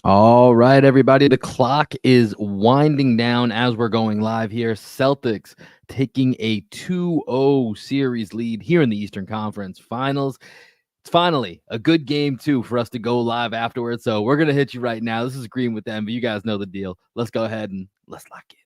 All right, everybody. The clock is winding down as we're going live here. Celtics taking a 2-0 series lead here in the Eastern Conference Finals. It's finally a good game, too, for us to go live afterwards. So we're going to hit you right now. This is Green with them, but you guys know the deal. Let's go ahead and let's lock in.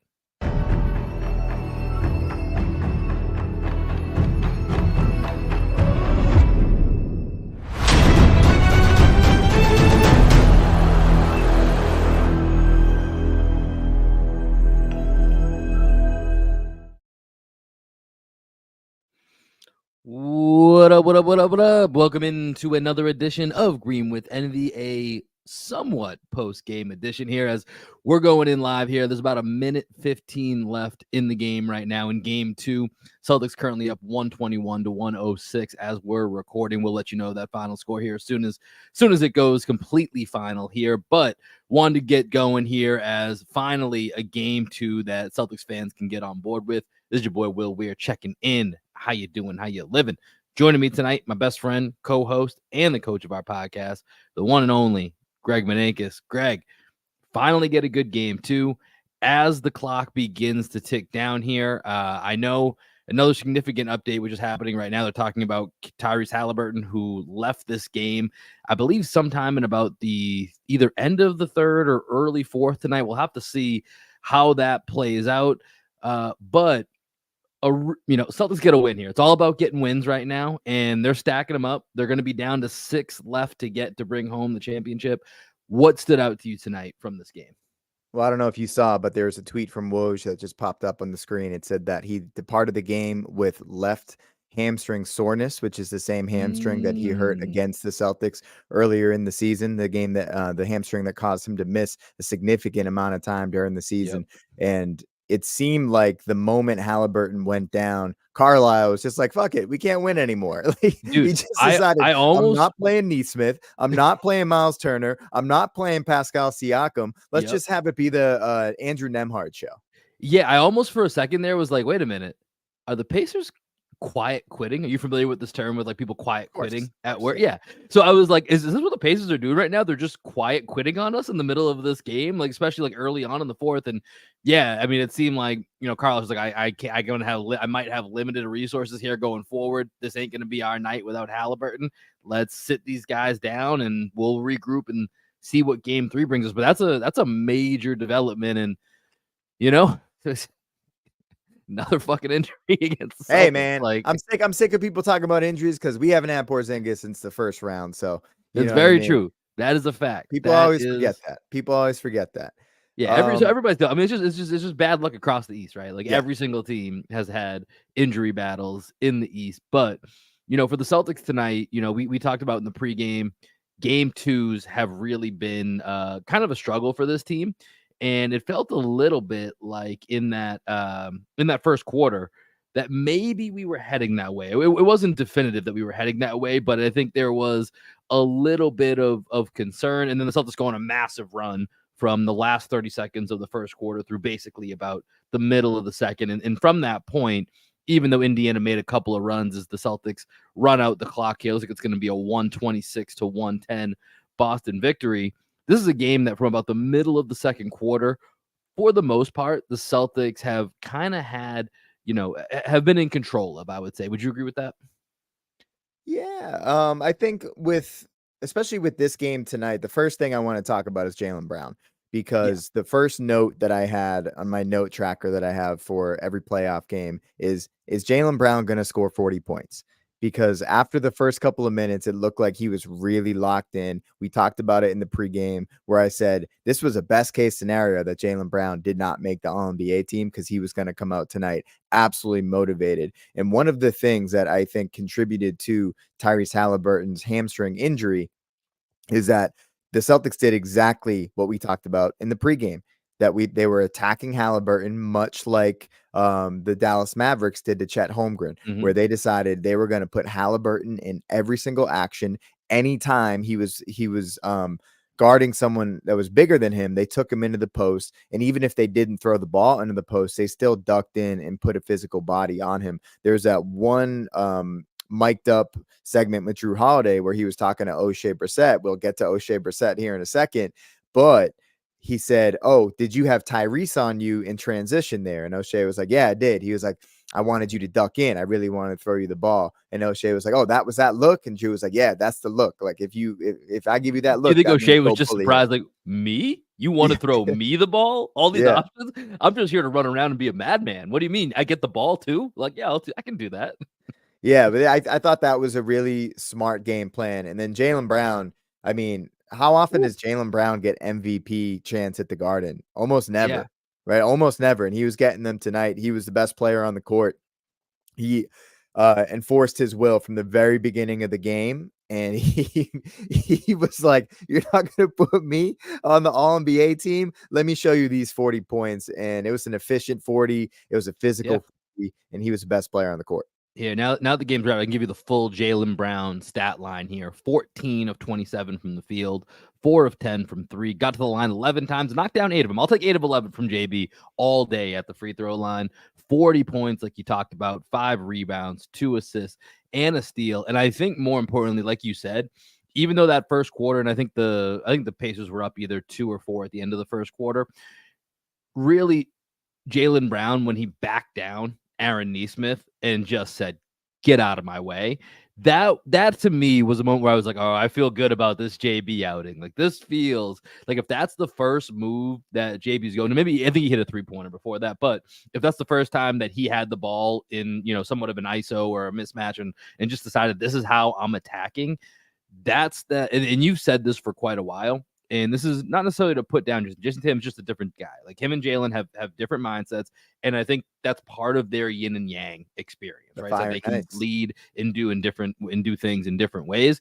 What up, what up, what up, what up? Welcome into another edition of Green with Envy, a somewhat post-game edition here as we're going in live here. There's about a minute 15 left in the game right now in game two. Celtics currently up 121-106 as we're recording. We'll let you know that final score here as soon as it goes completely final here. But wanted to get going here as finally a game two that Celtics fans can get on board with. This is your boy Will Weir checking in. How you doing? How you living? Joining me tonight, my best friend, co-host, and the coach of our podcast, the one and only Greg Menakis. Greg, finally get a good game too. As the clock begins to tick down here, I know another significant update which is happening right now. They're talking about Tyrese Halliburton, who left this game, I believe, sometime in about the either end of the third or early fourth tonight. We'll have to see how that plays out. But Celtics get a win here. It's all about getting wins right now, and they're stacking them up. They're going to be down to 6 left to bring home the championship. What stood out to you tonight from this game? Well, I don't know if you saw, but there was a tweet from Woj that just popped up on the screen. It said that he departed the game with left hamstring soreness, which is the same hamstring that he hurt against the Celtics earlier in the season, the game that the hamstring that caused him to miss a significant amount of time during the season. Yep. And it seemed like the moment Halliburton went down, Carlisle was just like, fuck it, we can't win anymore. Dude, he just decided, I almost, I'm not playing Neesmith. I'm not playing Miles Turner. I'm not playing Pascal Siakam. Let's just have it be the Andrew Nembhard show. Yeah, I almost for a second there was like, wait a minute. Are the Pacers quiet quitting? Are you familiar with this term with like people quiet quitting at work? Yeah. So I was like, is this what the Pacers are doing right now? They're just quiet quitting on us in the middle of this game, like especially like early on in the fourth. And yeah, I mean, it seemed like, Carlos was like, I might have limited resources here going forward. This ain't gonna be our night without Halliburton. Let's sit these guys down and we'll regroup and see what game 3 brings us. But that's a major development, and another fucking injury against the Celtics. Hey man, like I'm sick of people talking about injuries because we haven't had Porzingis since the first round. So it's very true. That is a fact. People always forget that. People always forget that. Yeah, everybody's done. I mean, it's just bad luck across the East, right? Like every single team has had injury battles in the East. But for the Celtics tonight, we talked about in the pregame, game 2s have really been kind of a struggle for this team. And it felt a little bit like in that first quarter that maybe we were heading that way. It wasn't definitive that we were heading that way, but I think there was a little bit of concern. And then the Celtics go on a massive run from the last 30 seconds of the first quarter through basically about the middle of the second. And from that point, even though Indiana made a couple of runs as the Celtics run out the clock here, it looks like it's going to be a 126-110 Boston victory. This is a game that from about the middle of the second quarter, for the most part, the Celtics have kind of had, have been in control of, I would say. Would you agree with that? Yeah. I think especially with this game tonight, the first thing I want to talk about is Jaylen Brown, because the first note that I had on my note tracker that I have for every playoff game is Jaylen Brown going to score 40 points? Because after the first couple of minutes, it looked like he was really locked in. We talked about it in the pregame where I said this was a best case scenario that Jaylen Brown did not make the All-NBA team because he was going to come out tonight absolutely motivated. And one of the things that I think contributed to Tyrese Halliburton's hamstring injury is that the Celtics did exactly what we talked about in the pregame, that they were attacking Halliburton much like the Dallas Mavericks did to Chet Holmgren, where they decided they were going to put Halliburton in every single action. Anytime he was guarding someone that was bigger than him, they took him into the post. And even if they didn't throw the ball into the post, they still ducked in and put a physical body on him. There's that one mic'd up segment with Drew Holiday where he was talking to O'Shea Brissett. We'll get to O'Shea Brissett here in a second. but he said, "Oh, did you have Tyrese on you in transition there?" And O'Shea was like, "Yeah, I did." He was like, "I wanted you to duck in. I really wanted to throw you the ball." And O'Shea was like, "Oh, that was that look?" And Drew was like, "Yeah, that's the look. Like if I give you that Do you look, think that means O'Shea was go just bully him." surprised, like, me? You want to throw me the ball? All these Yeah. options? I'm just here to run around and be a madman. What do you mean? I get the ball too? Like, yeah, I can do that. Yeah, but I thought that was a really smart game plan. And then Jaylen Brown, I mean, how often Ooh, does Jaylen Brown get MVP chance at the Garden? Almost yeah, never, right? Almost never. And he was getting them tonight. He was the best player on the court. He enforced his will from the very beginning of the game. And he was like, "You're not going to put me on the All NBA team. Let me show you these 40 points." And it was an efficient 40. It was a yeah. physical 40, and he was the best player on the court. Here, now the game's right, I can give you the full Jaylen Brown stat line here. 14 of 27 from the field, 4 of 10 from 3, got to the line 11 times, knocked down 8 of them. I'll take 8 of 11 from JB all day at the free throw line. 40 points, like you talked about, 5 rebounds, 2 assists, and a steal. And I think more importantly, like you said, even though that first quarter, and I think the Pacers were up either 2 or 4 at the end of the first quarter, really Jaylen Brown, when he backed down Aaron Nesmith and just said, "Get out of my way." That to me was a moment where I was like, "Oh, I feel good about this JB outing." Like, this feels like if that's the first move that JB's going to, maybe I think he hit a 3-pointer before that, but if that's the first time that he had the ball in, somewhat of an ISO or a mismatch and just decided this is how I'm attacking, that's that. And you've said this for quite a while. And this is not necessarily to put down Jason Tatum's just a different guy. Like, him and Jalen have different mindsets. And I think that's part of their yin and yang experience, The right? So Fire they can Nights. lead and do things in different ways.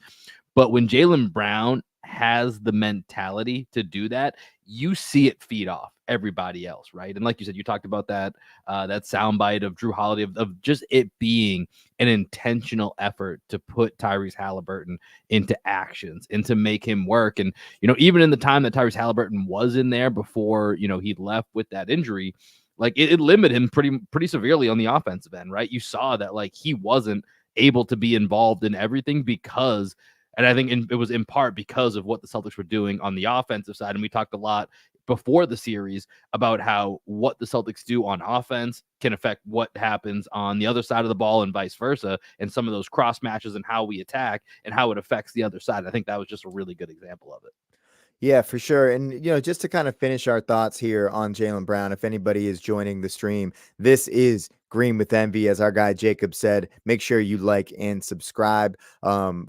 But when Jaylen Brown has the mentality to do that, you see it feed off everybody else, right? And like you said, you talked about that soundbite of Drew Holiday of just it being an intentional effort to put Tyrese Halliburton into actions and to make him work. And even in the time that Tyrese Halliburton was in there before he left with that injury, like it limited him pretty severely on the offensive end, right? You saw that like he wasn't able to be involved in everything because. And I think it was in part because of what the Celtics were doing on the offensive side. And we talked a lot before the series about how what the Celtics do on offense can affect what happens on the other side of the ball and vice versa. And some of those cross matches and how we attack and how it affects the other side. I think that was just a really good example of it. Yeah, for sure. And, just to kind of finish our thoughts here on Jaylen Brown, if anybody is joining the stream, this is Green with Envy. As our guy Jacob said, make sure you like and subscribe.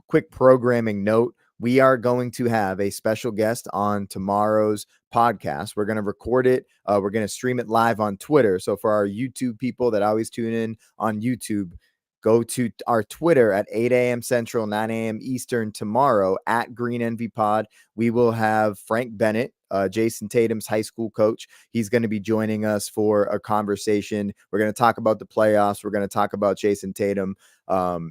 Quick programming note. We are going to have a special guest on tomorrow's podcast. We're going to record it. We're going to stream it live on Twitter. So for our YouTube people that always tune in on YouTube, go to our Twitter at 8 a.m. Central, 9 a.m. Eastern tomorrow at Green Envy Pod. We will have Frank Bennett, Jason Tatum's high school coach. He's going to be joining us for a conversation. We're going to talk about the playoffs. We're going to talk about Jason Tatum.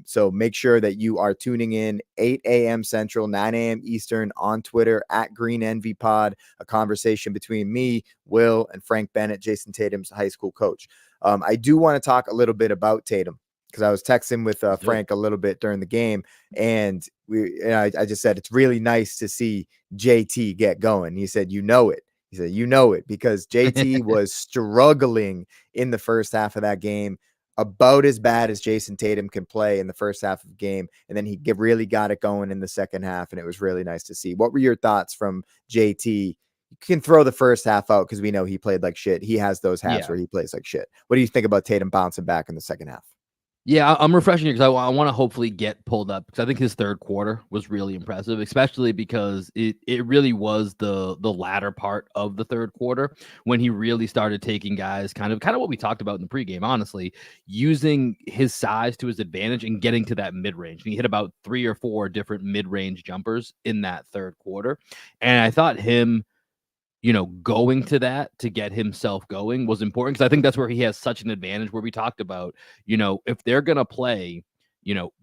So make sure that you are tuning in 8 a.m. Central, 9 a.m. Eastern on Twitter at Green Envy Pod, a conversation between me, Will, and Frank Bennett, Jason Tatum's high school coach. I do want to talk a little bit about Tatum, because I was texting with Frank a little bit during the game, and I just said it's really nice to see JT get going. He said, "You know it." He said, "You know it," because JT was struggling in the first half of that game, about as bad as Jason Tatum can play in the first half of the game, and then he really got it going in the second half, and it was really nice to see. What were your thoughts from JT? You can throw the first half out because we know he played like shit. He has those halves Yeah. where he plays like shit. What do you think about Tatum bouncing back in the second half? Yeah, I'm refreshing it because I want to hopefully get pulled up because I think his third quarter was really impressive, especially because it really was the latter part of the third quarter when he really started taking guys kind of what we talked about in the pregame, honestly, using his size to his advantage and getting to that mid range. He hit about 3 or 4 different mid range jumpers in that third quarter, and I thought him going to that to get himself going was important because I think that's where he has such an advantage where we talked about, if they're going to play,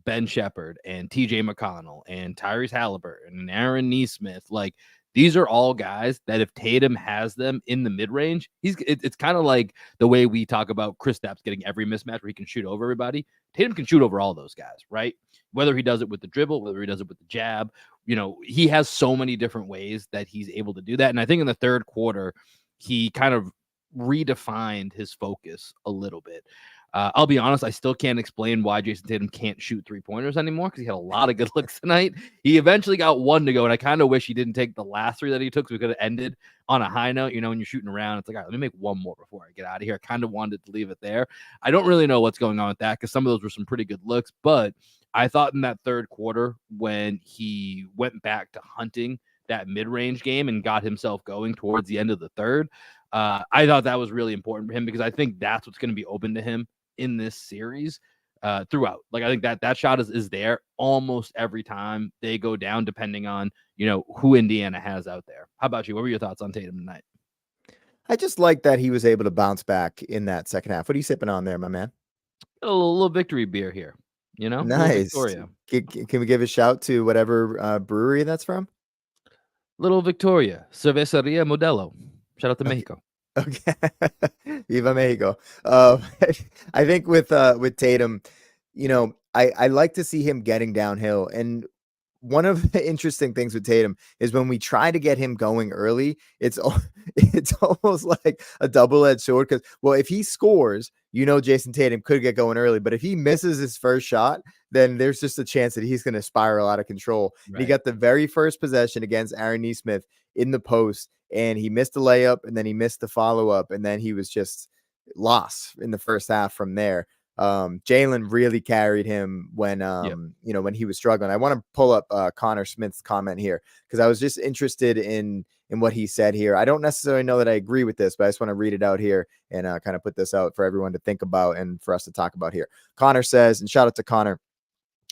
Ben Shepherd and TJ McConnell and Tyrese Halliburton and Aaron Nesmith, like these are all guys that if Tatum has them in the mid range, it's kind of like the way we talk about Kristaps getting every mismatch where he can shoot over everybody. Tatum can shoot over all those guys, right? Whether he does it with the dribble, whether he does it with the jab, he has so many different ways that he's able to do that. And I think in the third quarter, he kind of redefined his focus a little bit. I'll be honest, I still can't explain why Jason Tatum can't shoot 3-pointers anymore because he had a lot of good looks tonight. He eventually got one to go, and I kind of wish he didn't take the last 3 that he took so we could have ended on a high note. When you're shooting around, it's like, all right, let me make one more before I get out of here. I kind of wanted to leave it there. I don't really know what's going on with that because some of those were some pretty good looks, but I thought in that third quarter when he went back to hunting that mid-range game and got himself going towards the end of the third, I thought that was really important for him because I think that's what's going to be open to him in this series throughout. Like, I think that shot is there almost every time they go down, depending on, who Indiana has out there. How about you? What were your thoughts on Tatum tonight? I just like that he was able to bounce back in that second half. What are you sipping on there, my man? A little victory beer here, Nice. Little Victoria. Can we give a shout to whatever brewery that's from? Little Victoria, Cerveceria Modelo. Shout out to Mexico. Okay. Viva Mexico. I think with Tatum, I like to see him getting downhill. And one of the interesting things with Tatum is when we try to get him going early, it's almost like a double-edged sword because, well, if he scores, Jason Tatum could get going early, but if he misses his first shot, then there's just a chance that he's going to spiral out of control. Right. And he got the very first possession against Aaron Nesmith in the post, and he missed the layup, and then he missed the follow-up, and then he was just lost in the first half from there. Jalen really carried him when when he was struggling. I want to pull up Connor Smith's comment here because I was just interested in what he said here. I don't necessarily know that I agree with this, but I just want to read it out here and kind of put this out for everyone to think about and for us to talk about here. Connor says, and shout out to Connor,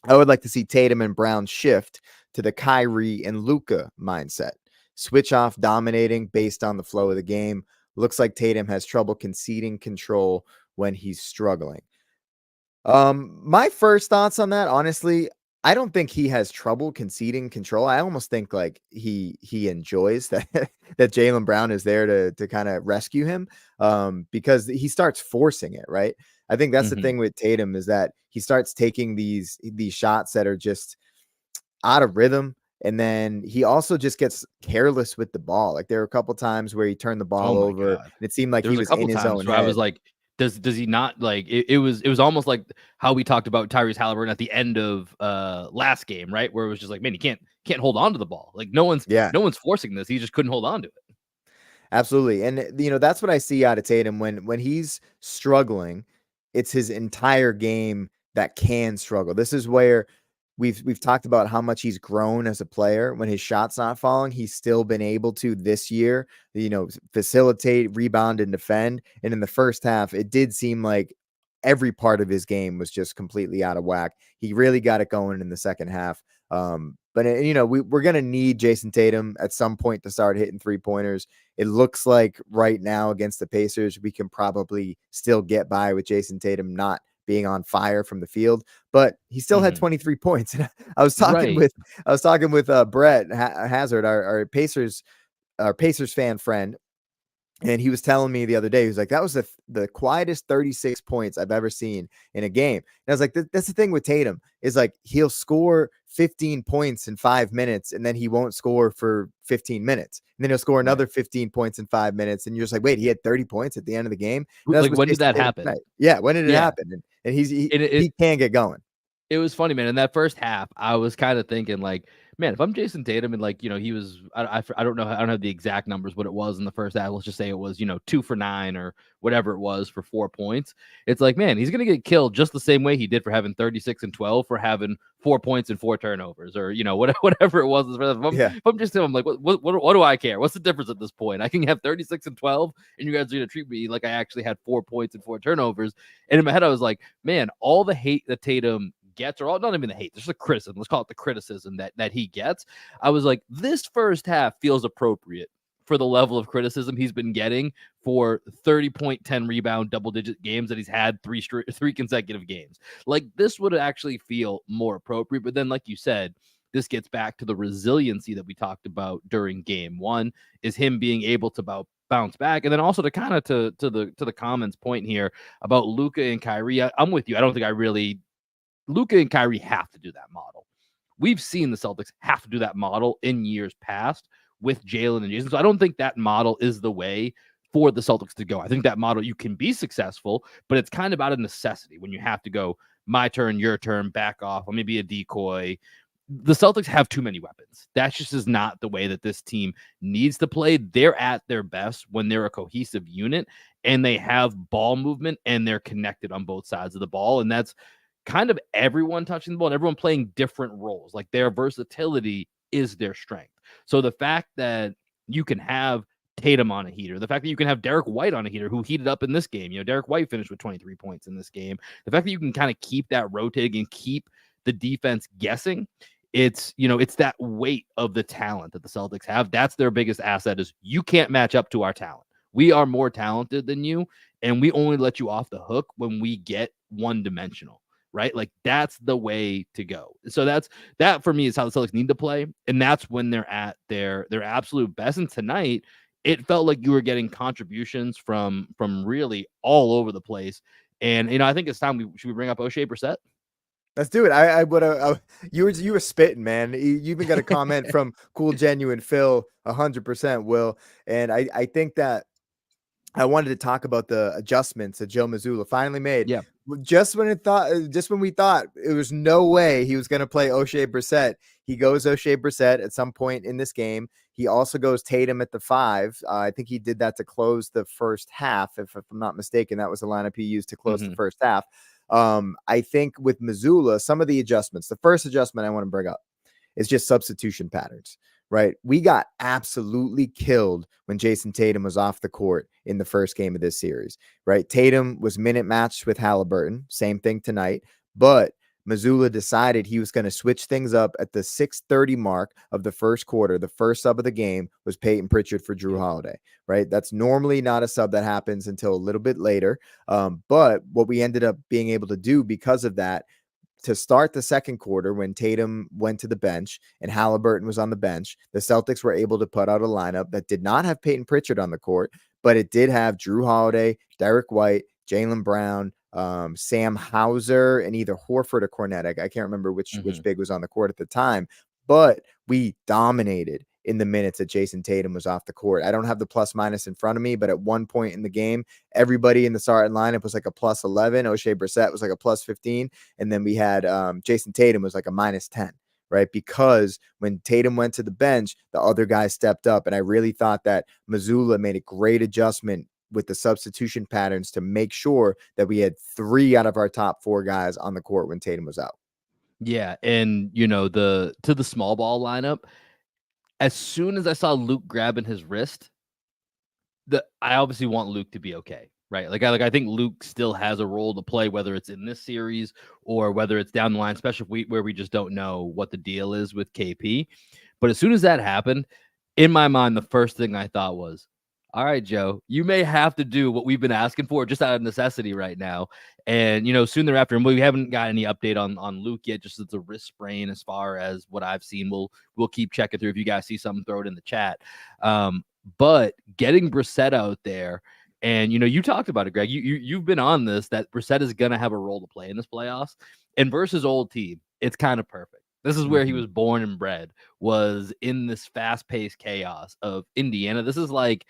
I would like to see Tatum and Brown shift to the Kyrie and Luka mindset. Switch off dominating based on the flow of the game. Looks like Tatum has trouble conceding control when he's struggling. My first thoughts on that, honestly, I don't think he has trouble conceding control. I almost think like he enjoys that that Jaylen Brown is there to kind of rescue him because he starts forcing it, right? I think that's the thing with Tatum is that he starts taking these shots that are just out of rhythm. And then he also just gets careless with the ball. Like there were a couple times where he turned the ball over and it seemed like he was in his own head. I was like, does he not like it was almost like how we talked about Tyrese Halliburton at the end of last game, right? Where it was just like, man, he can't hold on to the ball. Like no one's forcing this. He just couldn't hold on to it. Absolutely. And that's what I see out of Tatum when he's struggling, it's his entire game that can struggle. This is where we've talked about how much he's grown as a player. When his shot's not falling, he's still been able to this year, facilitate, rebound, and defend. And in the first half, it did seem like every part of his game was just completely out of whack. He really got it going in the second half. But we're going to need Jason Tatum at some point to start hitting 3-pointers. It looks like right now against the Pacers, we can probably still get by with Jason Tatum not being on fire from the field, but he still had 23 points. And I was talking with Brett Hazard, our Pacers fan friend. And he was telling me the other day, he was like, that was the quietest 36 points I've ever seen in a game. And I was like, that's the thing with Tatum is like, he'll score 15 points in 5 minutes and then he won't score for 15 minutes. And then he'll score another 15 points in 5 minutes. And you're just like, wait, he had 30 points at the end of the game. Like, when did that happen? Tonight. Yeah. When did it happen? And he can get going. It was funny, man. In that first half, I was kind of thinking like, man, if I'm Jason Tatum and like, he was, I don't know, I don't have the exact numbers, what it was in the first half. Let's just say it was, 2 for 9 or whatever it was for 4 points. It's like, man, he's going to get killed just the same way he did for having 36 and 12 for having 4 points and 4 turnovers or, whatever it was. If I'm just him, I'm like, what do I care? What's the difference at this point? I can have 36 and 12 and you guys are going to treat me like I actually had 4 points and 4 turnovers. And in my head, I was like, man, all the hate that Tatum gets, or all, not even the hate, there's a criticism, let's call it the criticism that he gets. I was like, this first half feels appropriate for the level of criticism he's been getting for 30-point, 10 rebound, double-digit games that he's had three consecutive games. Like, this would actually feel more appropriate. But then, like you said, this gets back to the resiliency that we talked about during game one, is him being able to bounce back. And then also to kind of to the comments point here about Luka and Kyrie. I'm with you. I don't think Luka and Kyrie have to do that model. We've seen the Celtics have to do that model in years past with Jalen and Jason. So I don't think that model is the way for the Celtics to go. I think that model, you can be successful, but it's kind of out of necessity when you have to go my turn, your turn, back off, let me be a decoy. The Celtics have too many weapons. That just is not the way that this team needs to play. They're at their best when they're a cohesive unit and they have ball movement and they're connected on both sides of the ball. And that's kind of everyone touching the ball and everyone playing different roles. Like their versatility is their strength. So the fact that you can have Tatum on a heater, the fact that you can have Derek White on a heater, who heated up in this game, Derek White finished with 23 points in this game. The fact that you can kind of keep that rotating and keep the defense guessing, it's that weight of the talent that the Celtics have. That's their biggest asset, is you can't match up to our talent. We are more talented than you, and we only let you off the hook when we get one-dimensional. Right? Like that's the way to go. So that for me is how the Celtics need to play. And that's when they're at their absolute best. And tonight, it felt like you were getting contributions from really all over the place. And I think it's time should we bring up O'Shea Brissett? Let's do it. I would you were spitting, man. You even got a comment from Cool Genuine Phil, 100%, Will. And I think that I wanted to talk about the adjustments that Joe Mazzulla finally made. Yeah. Just when we thought it was no way he was going to play O'Shea Brissett, he goes O'Shea Brissett at some point in this game. He also goes Tatum at the 5. I think he did that to close the first half, if I'm not mistaken. That was the lineup he used to close the first half. I think with Mazzulla, some of the adjustments, the first adjustment I want to bring up is just substitution patterns. Right. We got absolutely killed when Jason Tatum was off the court in the first game of this series. Right. Tatum was minute matched with Halliburton. Same thing tonight. But Mazzulla decided he was going to switch things up at the 6:30 mark of the first quarter. The first sub of the game was Peyton Pritchard for Drew Holiday. Right. That's normally not a sub that happens until a little bit later. But what we ended up being able to do because of that, to start the second quarter, when Tatum went to the bench and Halliburton was on the bench, the Celtics were able to put out a lineup that did not have Peyton Pritchard on the court, but it did have Drew Holiday, Derek White, Jaylen Brown, Sam Hauser, and either Horford or Cornette. I can't remember which big was on the court at the time, but we dominated in the minutes that Jason Tatum was off the court. I don't have the plus minus in front of me, but at one point in the game, everybody in the starting lineup was like a plus 11. O'Shea Brissett was like a plus 15. And then we had Jason Tatum was like a minus 10, right? Because when Tatum went to the bench, the other guys stepped up. And I really thought that Mazzulla made a great adjustment with the substitution patterns to make sure that we had 3 out of our top 4 guys on the court when Tatum was out. Yeah. And, to the small ball lineup, as soon as I saw Luke grabbing his wrist, I obviously want Luke to be okay, right? I think Luke still has a role to play, whether it's in this series or whether it's down the line, especially where we just don't know what the deal is with KP. But as soon as that happened, in my mind, the first thing I thought was, all right, Joe, you may have to do what we've been asking for just out of necessity right now. And, soon thereafter, and we haven't got any update on Luke yet, just it's a wrist sprain as far as what I've seen. We'll keep checking through. If you guys see something, throw it in the chat. But getting Brissett out there, and, you talked about it, Greg. You've been on this, that Brissett is going to have a role to play in this playoffs. And versus old team, it's kind of perfect. This is where he was born and bred, was in this fast-paced chaos of Indiana. This is like,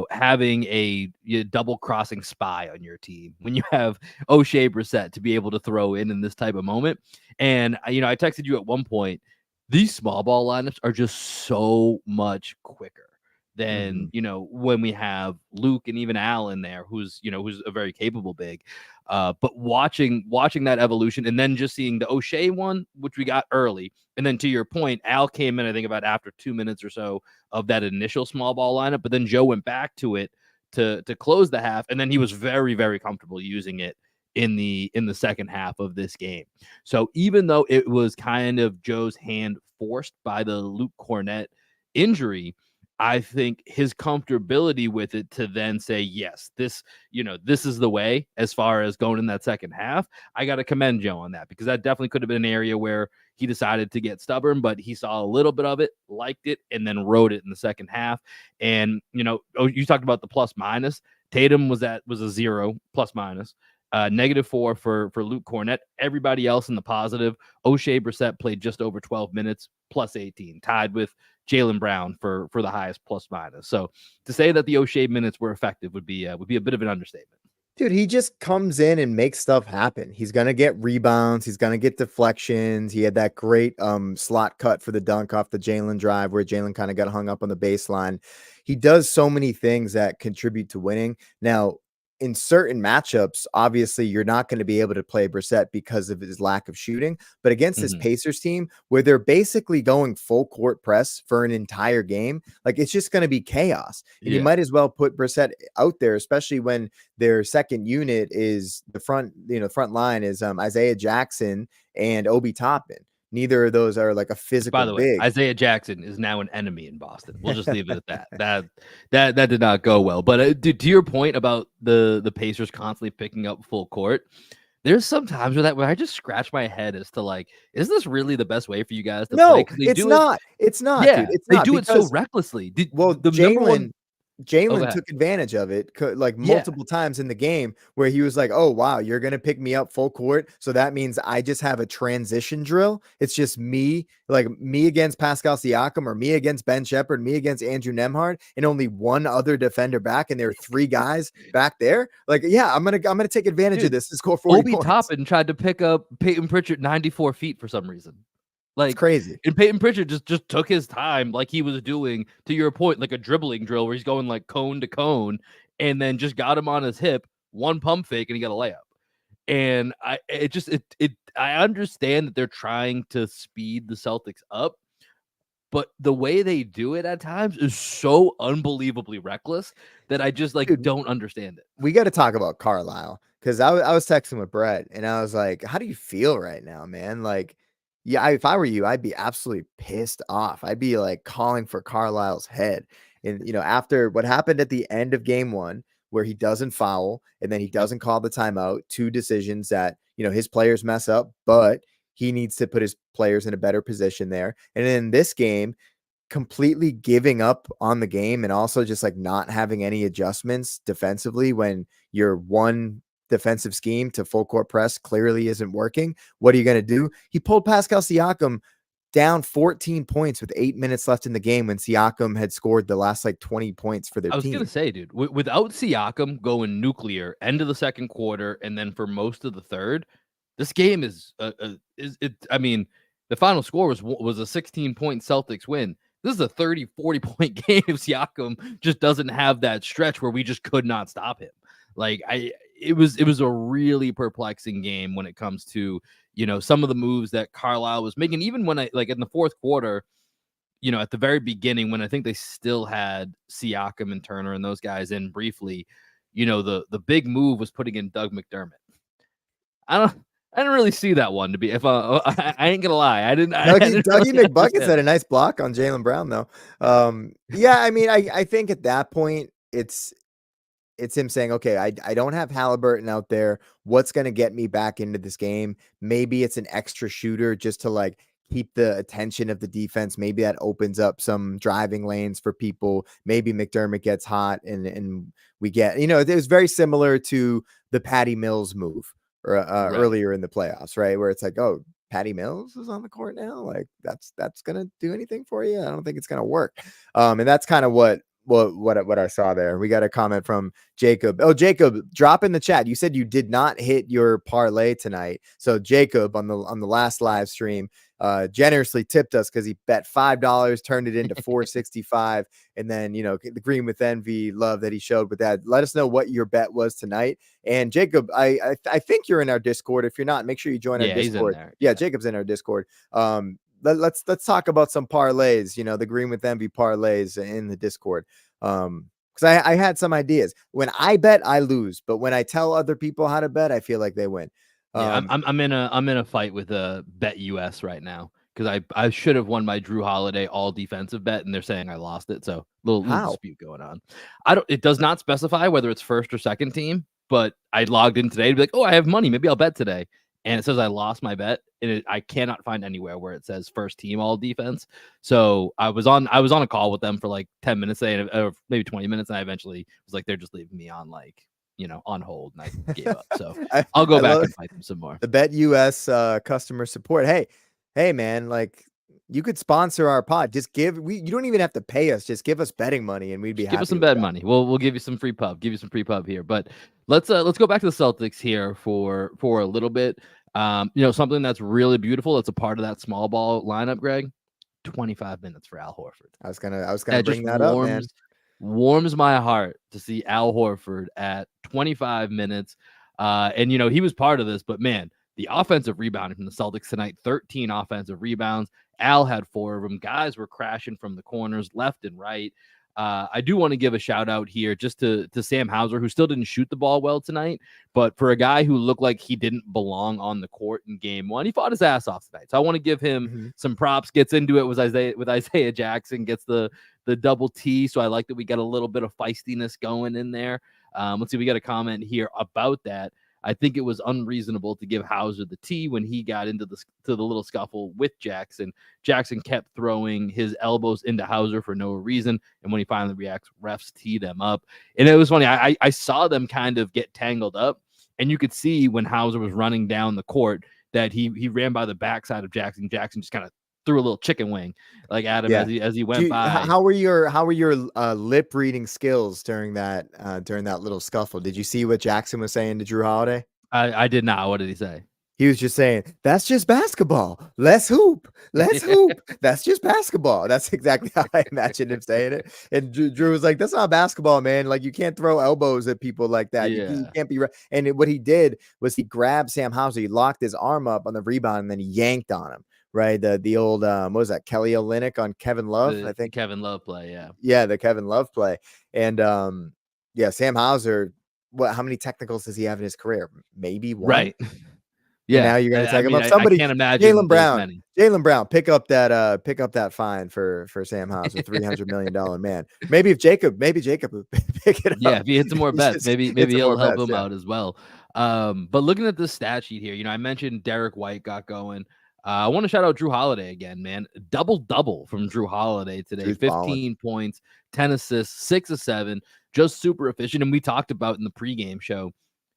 having a double-crossing spy on your team when you have O'Shea Brissett to be able to throw in this type of moment. And, I texted you at one point, these small ball lineups are just so much quicker than, when we have Luke and even Al in there, who's a very capable big. But watching that evolution and then just seeing the O'Shea one, which we got early. And then to your point, Al came in, I think, about after 2 minutes or so of that initial small ball lineup. But then Joe went back to it to close the half. And then he was very, very comfortable using it in the second half of this game. So even though it was kind of Joe's hand forced by the Luke Cornette injury, I think his comfortability with it to then say, yes, this is the way as far as going in that second half. I got to commend Joe on that, because that definitely could have been an area where he decided to get stubborn, but he saw a little bit of it, liked it, and then rode it in the second half. And, you talked about the plus minus. Tatum was a 0 plus minus. -4 for Luke Cornett. Everybody else in the positive. O'Shea Brissett played just over 12 minutes, plus 18, tied with Jaylen Brown for the highest plus minus. So to say that the O'Shea minutes were effective would be a bit of an understatement. Dude, he just comes in and makes stuff happen. He's gonna get rebounds. He's gonna get deflections. He had that great slot cut for the dunk off the Jalen drive where Jalen kind of got hung up on the baseline. He does so many things that contribute to winning. Now, in certain matchups, obviously you're not going to be able to play Brissett because of his lack of shooting. But against this Pacers team, where they're basically going full court press for an entire game, like it's just going to be chaos. And you might as well put Brissett out there, especially when their second unit is the front line is Isaiah Jackson and Obi Toppin. Neither of those are like a physical By the way, big. Isaiah Jackson is now an enemy in Boston. We'll just leave it at that. That did not go well. But to your point about the Pacers constantly picking up full court, there's some times where I just scratch my head as to like, is this really the best way for you guys to play? It's not. It's not, yeah, dude. It's they not do it so recklessly. Jalen took advantage of it like multiple times in the game where he was like, oh, wow, you're going to pick me up full court. So that means I just have a transition drill. It's just me against Pascal Siakam or me against Ben Shepherd, me against Andrew Nembhard, and only one other defender back. And there are 3 guys back there. Like, yeah, I'm going to take advantage of this and score 40 Obi points. Toppin tried to pick up Peyton Pritchard 94 feet for some reason. Like, it's crazy. And Peyton Pritchard just took his time, like he was doing, to your point, like a dribbling drill where he's going like cone to cone, and then just got him on his hip, one pump fake, and he got a layup. And I understand that they're trying to speed the Celtics up, but the way they do it at times is so unbelievably reckless that I just don't understand it. We got to talk about Carlisle, because I was texting with Brett and I was like, how do you feel right now, man? Like, yeah, if I were you, I'd be absolutely pissed off. I'd be like calling for Carlisle's head. And, after what happened at the end of game 1, where he doesn't foul and then he doesn't call the timeout, 2 decisions that, his players mess up, but he needs to put his players in a better position there. And in this game, completely giving up on the game and also just like not having any adjustments defensively when your one defensive scheme to full court press clearly isn't working. What are you going to do? He pulled Pascal Siakam down 14 points with 8 minutes left in the game when Siakam had scored the last 20 points for their team. I was going to say, dude, without Siakam going nuclear end of the second quarter and then for most of the third, this game is I mean, the final score was a 16-point Celtics win. This is a 30, 40-point game if Siakam just doesn't have that stretch where we just could not stop him. Like it was a really perplexing game when it comes to, some of the moves that Carlisle was making, even when in the fourth quarter, at the very beginning, when I think they still had Siakam and Turner and those guys in briefly, the big move was putting in Doug McDermott. I didn't really see that one, to be, if I ain't gonna lie. Dougie McBuckets had a nice block on Jaylen Brown though. Yeah, I mean, I think at that point it's him saying, okay, I don't have Halliburton out there. What's going to get me back into this game? Maybe it's an extra shooter just to keep the attention of the defense. Maybe that opens up some driving lanes for people. Maybe McDermott gets hot and we get, it was very similar to the Patty Mills move earlier in the playoffs, right? Where it's like, oh, Patty Mills is on the court now. Like that's going to do anything for you. I don't think it's going to work. And that's kind of what I saw there. We got a comment from Jacob. Oh, Jacob, drop in the chat. You said you did not hit your parlay tonight. So Jacob on the last live stream generously tipped us because he bet $5, turned it into $4.65, and then the Green with Envy love that he showed with that. Let us know what your bet was tonight. And Jacob, I think you're in our Discord. If you're not, make sure you join our Discord. He's in there. Yeah, Jacob's in our Discord. Let's talk about some parlays, the Green with Envy parlays in the Discord. Because I had some ideas. When I bet, I lose, but when I tell other people how to bet, I feel like they win. I'm in a fight with Bet US right now because I should have won my Drew Holiday all defensive bet, and they're saying I lost it. So little How? dispute going on. It does not specify whether it's first or second team, but I logged in today to be like, oh, I have money. Maybe I'll bet today. And it says I lost my bet, and I cannot find anywhere where it says first team all defense. So I was on a call with them for like 10 minutes, or maybe 20 minutes, and I eventually was like, they're just leaving me on on hold, and I gave up. So I'll go back and fight them some more. The Bet US customer support. Hey, man, like you could sponsor our pod. Just you don't even have to pay us. Just give us betting money, and we'd be happy. Give us some betting money. We'll give you some free pub. Give you some free pub here. But let's go back to the Celtics here for a little bit. Something that's really beautiful. That's a part of that small ball lineup, Greg. 25 minutes for Al Horford. I was gonna bring that up, man. Warms my heart to see Al Horford at 25 minutes. And he was part of this, but man, the offensive rebounding from the Celtics tonight, 13 offensive rebounds. Al had 4 of them. Guys were crashing from the corners left and right. I do want to give a shout out here just to Sam Hauser, who still didn't shoot the ball well tonight, but for a guy who looked like he didn't belong on the court in game 1, he fought his ass off tonight. So I want to give him some props. Gets into it with Isaiah Jackson, gets the double T. So I like that we got a little bit of feistiness going in there. Let's see, we got a comment here about that. I think it was unreasonable to give Hauser the T when he got into the little scuffle with Jackson. Jackson kept throwing his elbows into Hauser for no reason, and when he finally reacts, refs tee them up. And it was funny. I saw them kind of get tangled up, and you could see when Hauser was running down the court that he ran by the backside of Jackson. Jackson just kind of threw a little chicken wing like at him as he went by. How were your lip reading skills during that little scuffle? Did you see what Jackson was saying to Drew Holiday? I did not. What did he say? He was just saying, that's just basketball. Let's hoop. Let's hoop. That's just basketball. That's exactly how I imagined him saying it. And Drew was like, that's not basketball, man. Like, you can't throw elbows at people like that. Yeah. You can't be. And what he did was he grabbed Sam Hauser. He locked his arm up on the rebound, and then he yanked on him. Right. The old, what was that? Kelly Olynyk on Kevin Love, I think. Kevin Love play. Yeah. Yeah. The Kevin Love play. And Sam Hauser, how many technicals does he have in his career? Maybe one. Right. Yeah. And now you're going to take him up. Somebody, I can't imagine. Jaylen Brown, pick up that fine for Sam Hauser, $300 million man. Maybe Jacob would pick it up. Yeah, if he hits some more bets, maybe he'll help him out as well. But looking at the stat sheet here, I mentioned Derek White got going. I want to shout out Drew Holiday again, man. Double from Drew Holiday today. Drew's 15 balling. points, 10 assists, 6 of 7, just super efficient. And we talked about in the pregame show,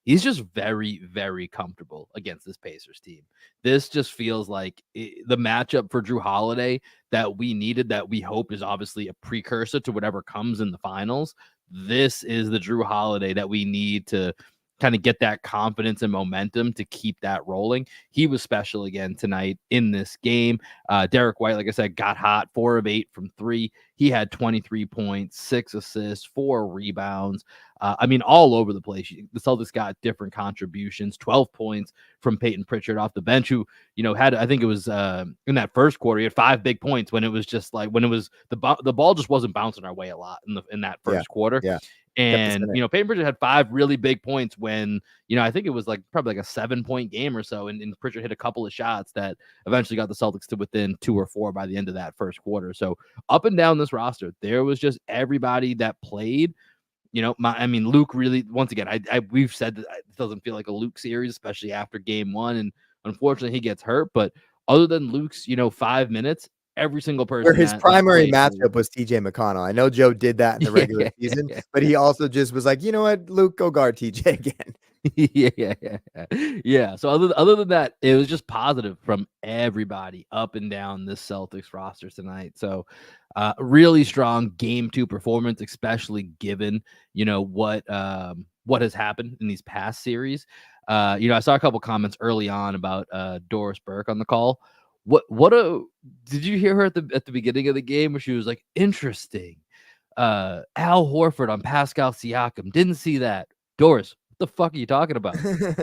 he's just very, very comfortable against this Pacers team. This just feels like the matchup for Drew Holiday that we needed, that we hope is obviously a precursor to whatever comes in the finals. This is the Drew Holiday that we need to kind of get that confidence and momentum to keep that rolling. He was special again tonight in this game. Derek White, like I said, got hot, 4 of 8 from 3. He had 23 points, 6 assists, 4 rebounds. All over the place. The Celtics got different contributions. 12 points from Peyton Pritchard off the bench, who, had, I think it was in that first quarter, he had 5 big points when it was just like, when it was the ball just wasn't bouncing our way a lot in that first quarter. Yeah. And, Peyton Pritchard had 5 really big points when, I think it was probably like a 7-point game or so. And Pritchard hit a couple of shots that eventually got the Celtics to within 2 or 4 by the end of that first quarter. So up and down this roster, there was just everybody that played. Luke really, once again, we've said that it doesn't feel like a Luke series, especially after game 1. And unfortunately he gets hurt. But other than Luke's, 5 minutes, every single person. Where his primary matchup was TJ McConnell. I know Joe did that in the regular season, but he also just was like, you know what, Luke, go guard TJ again. Yeah. So other than that, it was just positive from everybody up and down this Celtics roster tonight. So really strong game 2 performance, especially given, what has happened in these past series. I saw a couple comments early on about Doris Burke on the call. Did you hear her at the beginning of the game where she was like, interesting, Al Horford on Pascal Siakam, didn't see that. Doris, what the fuck are you talking about?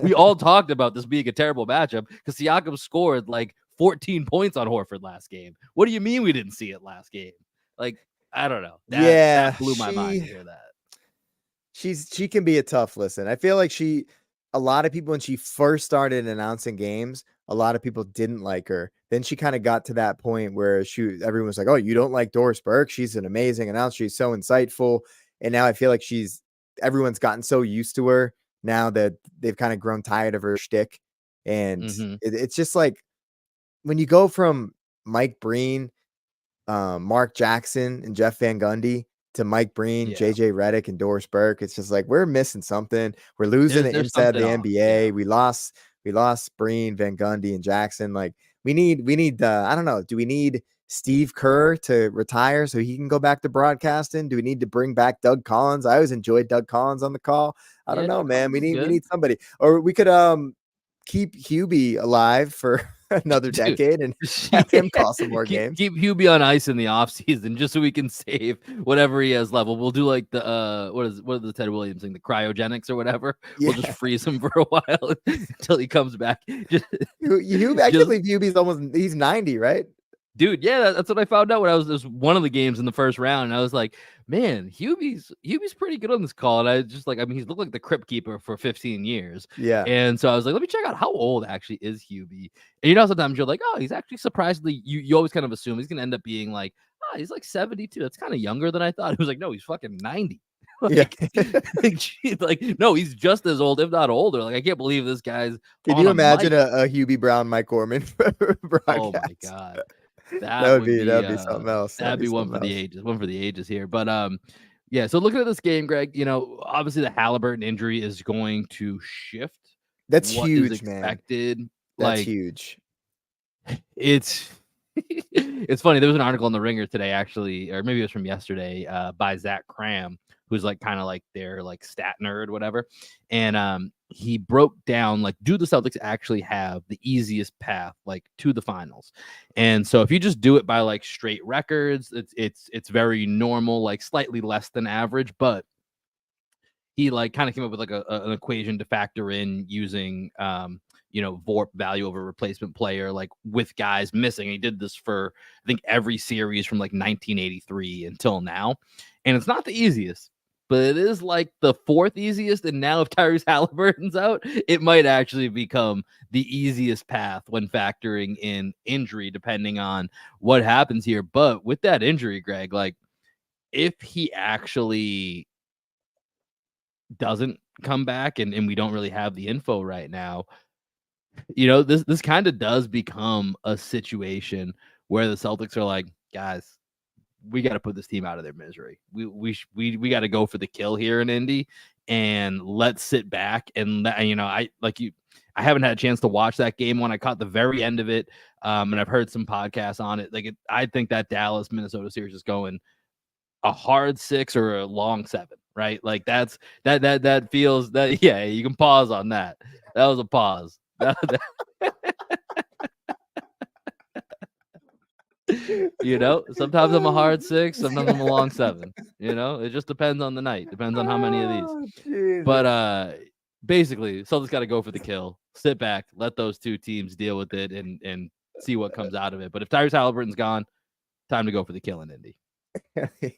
We all talked about this being a terrible matchup because Siakam scored like 14 points on Horford last game. What do you mean we didn't see it last game? Like, I don't know. That blew my mind to hear that. She can be a tough listen. I feel like a lot of people, when she first started announcing games, a lot of people didn't like her. Then she kind of got to that point where everyone was like, "Oh, you don't like Doris Burke? She's an amazing announcer. She's so insightful." And now I feel like everyone's gotten so used to her now that they've kind of grown tired of her shtick. And it's just like when you go from Mike Breen, Mark Jackson, and Jeff Van Gundy to Mike Breen, JJ Redick, and Doris Burke, it's just like we're missing something. We're losing it There's inside the something off. NBA. Yeah. We lost Breen, Van Gundy, and Jackson. Like we need I don't know. Do we need Steve Kerr to retire so he can go back to broadcasting? Do we need to bring back Doug Collins? I always enjoyed Doug Collins on the call. I don't know, Doug man. Collins is We good. need somebody, or we could keep Hubie alive for another decade and have him call some more games. Keep Hubie on ice in the offseason just so we can save whatever he has level. We'll do like the what is the Ted Williams thing, the cryogenics or whatever. Yeah. We'll just freeze him for a while until he comes back. I can't believe Hubie's he's 90, right? Dude, yeah, that's what I found out when I was one of the games in the first round. And I was like, man, Hubie's pretty good on this call. And I just like, I mean, he's looked like the crypt keeper for 15 years. Yeah. And so I was like, let me check out how old actually is Hubie. And you know, sometimes you're like, oh, he's actually surprisingly, you always kind of assume he's gonna end up being like, oh, he's like 72. That's kind of younger than I thought. He was like, no, he's fucking 90. Like, no, he's just as old, if not older. Like, I can't believe this guy's. Can you imagine a Hubie Brown, Mike Gorman broadcast? Oh my god. That'd be something else. That'd be one for the ages here. But yeah, so looking at this game, Greg, you know, obviously the Halliburton injury is going to shift. That's huge, expected. Man. That's huge. It's it's funny. There was an article in the Ringer today, actually, or maybe it was from yesterday, by Zach Cram, who's like kind of like their like stat nerd, whatever. And he broke down like, do the Celtics actually have the easiest path like to the finals? And so if you just do it by like straight records, it's very normal, like slightly less than average, but he like kind of came up with like an equation to factor in using you know, VORP value over replacement player, like with guys missing. He did this for I think every series from like 1983 until now, and it's not the easiest, but it is like the fourth easiest. And now if Tyrese Halliburton's out, it might actually become the easiest path when factoring in injury, depending on what happens here. But with that injury, Greg, like if he actually doesn't come back and we don't really have the info right now, you know, this kind of does become a situation where the Celtics are like, guys, we got to put this team out of their misery. We got to go for the kill here in Indy, and let's sit back and you know, I haven't had a chance to watch that game when I caught the very end of it, and I've heard some podcasts on it. Like I think that Dallas Minnesota series is going a hard 6 or a long 7, right? Like that feels that. Yeah, you can pause on that. That was a pause. You know, sometimes I'm a hard 6, sometimes I'm a long 7. You know, it just depends on the night, depends on how many of these. But basically, Celtics got to go for the kill, sit back, let those two teams deal with it, and see what comes out of it. But if Tyrese Halliburton's gone, time to go for the kill in Indy.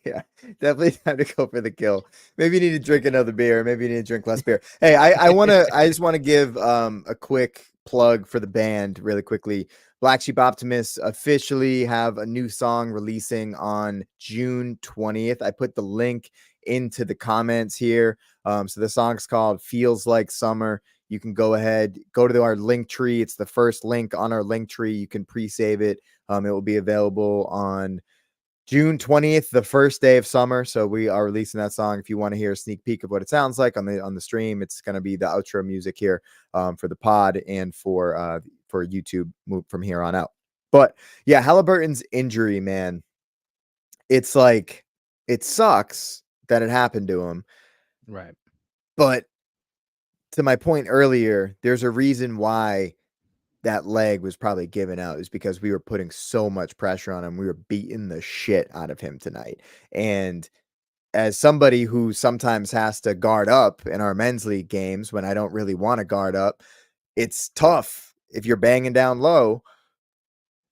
Yeah, definitely time to go for the kill. Maybe you need to drink another beer. Maybe you need to drink less beer. Hey, I just want to give a quick plug for the band really quickly. Black Sheep Optimists officially have a new song releasing on June 20th. I put the link into the comments here. So the song's called Feels Like Summer. You can go ahead, go to our link tree. It's the first link on our link tree. You can pre-save it. It will be available on June 20th, the first day of summer. So we are releasing that song. If you want to hear a sneak peek of what it sounds like on the stream, it's going to be the outro music here for the pod and for YouTube from here on out. But yeah, Halliburton's injury, man, it's like, it sucks that it happened to him. Right. But to my point earlier, there's a reason why that leg was probably given out, is because we were putting so much pressure on him. We were beating the shit out of him tonight. And as somebody who sometimes has to guard up in our men's league games when I don't really want to guard up, it's tough if you're banging down low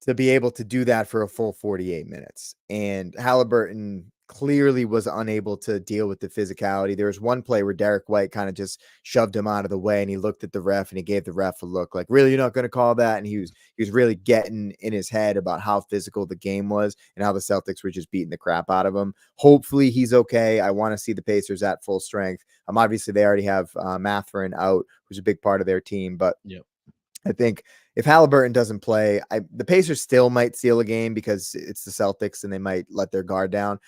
to be able to do that for a full 48 minutes. And Halliburton clearly was unable to deal with the physicality. There was one play where Derek White kind of just shoved him out of the way, and he looked at the ref and he gave the ref a look like, really, you're not going to call that? And he was really getting in his head about how physical the game was and how the Celtics were just beating the crap out of him. Hopefully he's okay. I want to see the Pacers at full strength. Obviously they already have Mathurin out, who's a big part of their team, but I think if Halliburton doesn't play, the Pacers still might steal a game because it's the Celtics and they might let their guard down,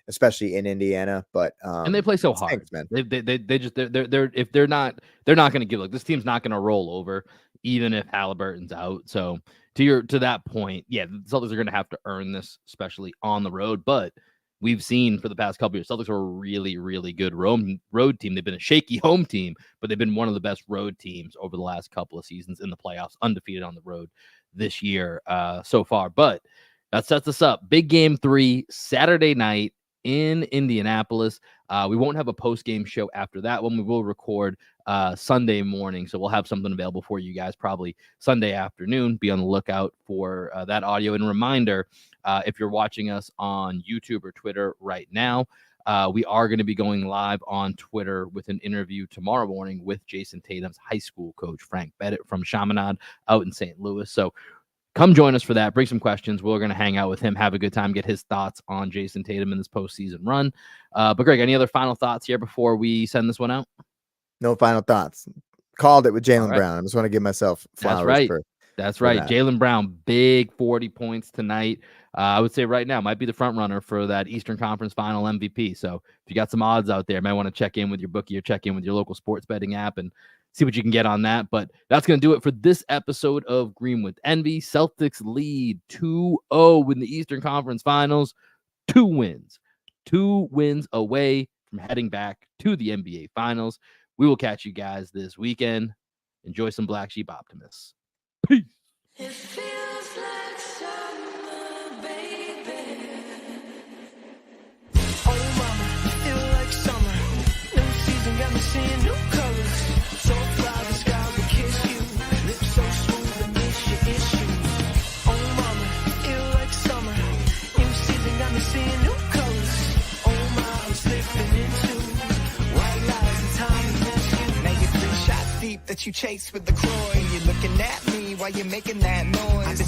especially in Indiana. But and they play so hard, thanks, man. They're if they're not going to give, like, this team's not going to roll over even if Halliburton's out. So to that point, yeah, the Celtics are going to have to earn this, especially on the road. But we've seen for the past couple years, Celtics are a really, really good road team. They've been a shaky home team, but they've been one of the best road teams over the last couple of seasons in the playoffs, undefeated on the road this year so far. But that sets us up. Big game 3, Saturday night in Indianapolis. We won't have a post-game show after that one. We will record Sunday morning, so we'll have something available for you guys probably Sunday afternoon. Be on the lookout for that audio. And reminder, if you're watching us on YouTube or Twitter right now, we are going to be going live on Twitter with an interview tomorrow morning with Jason Tatum's high school coach, Frank Bennett from Chaminade out in St. Louis. So come join us for that. Bring some questions. We're going to hang out with him, have a good time, get his thoughts on Jason Tatum in this postseason run. But Greg, any other final thoughts here before we send this one out? No final thoughts. Called it with Jaylen Brown. I just want to give myself flowers. That's right. Jaylen Brown, big 40 points tonight. I would say right now might be the front runner for that Eastern Conference Final MVP. So if you got some odds out there, you might want to check in with your bookie or check in with your local sports betting app and see what you can get on that. But that's going to do it for this episode of Green with Envy. Celtics lead 2-0 in the Eastern Conference Finals. 2 wins away from heading back to the NBA Finals. We will catch you guys this weekend. Enjoy some Black Sheep Optimists. Peace. It feels like summer, baby. Oh, mama, feel like summer. New season got me seeing new colors. So fly, the sky will kiss you. Lips so smooth and miss your issues. Oh, mama, feel like summer. New season got me seeing new colors. Oh, my, I'm slipping into white lies and time to miss you. Now you're 3 shots deep that you chase with the Croy. You're looking at me while you're making that noise.